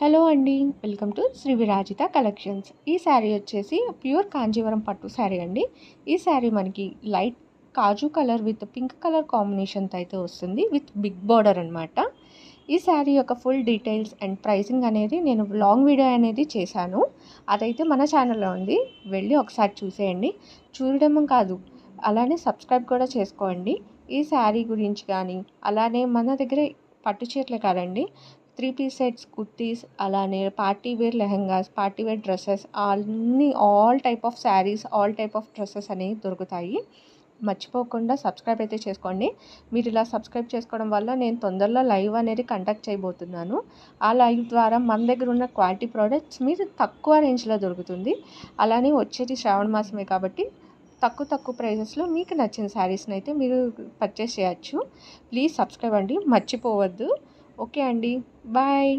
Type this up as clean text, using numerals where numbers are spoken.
Hello అండి. Welcome to Sri Virajitha collections. ఈ శారీ వచ్చేసి ప్యూర్ కాంజీవరం పట్టు శారీ అండి. ఈ శారీ మనకి light kaju colour with pink colour కాంబినేషన్తో అయితే వస్తుంది, విత్ బిగ్ బార్డర్ అనమాట. ఈ శారీ యొక్క ఫుల్ డీటెయిల్స్ అండ్ ప్రైసింగ్ అనేది నేను లాంగ్ వీడియో అనేది చేశాను. అదైతే మన ఛానల్లో ఉంది, వెళ్ళి ఒకసారి చూసేయండి. చూడడం కాదు, అలానే సబ్స్క్రైబ్ కూడా చేసుకోండి. ఈ శారీ గురించి కానీ, అలానే మన దగ్గర పట్టు చీరలే కాదండి, 3 పీస్ సెట్స్, కుర్తీస్, అలానే party wear lehengas, party wear dresses, అన్నీ all type of saris, all type of dresses అనేవి దొరుకుతాయి. మర్చిపోకుండా సబ్స్క్రైబ్ అయితే చేసుకోండి. మీరు ఇలా సబ్స్క్రైబ్ చేసుకోవడం వల్ల నేను తొందరలో లైవ్ అనేది కండక్ట్ చేయబోతున్నాను. ఆ లైవ్ ద్వారా మన దగ్గర ఉన్న క్వాలిటీ ప్రోడక్ట్స్ మీరు తక్కువ రేంజ్లో దొరుకుతుంది. అలానే వచ్చేది శ్రావణ మాసమే కాబట్టి తక్కువ ప్రైజెస్లో మీకు నచ్చిన శారీస్ని అయితే మీరు పర్చేస్ చేయొచ్చు. ప్లీజ్ సబ్స్క్రైబ్ అండి, మర్చిపోవద్దు. ఓకే అండి, బాయ్.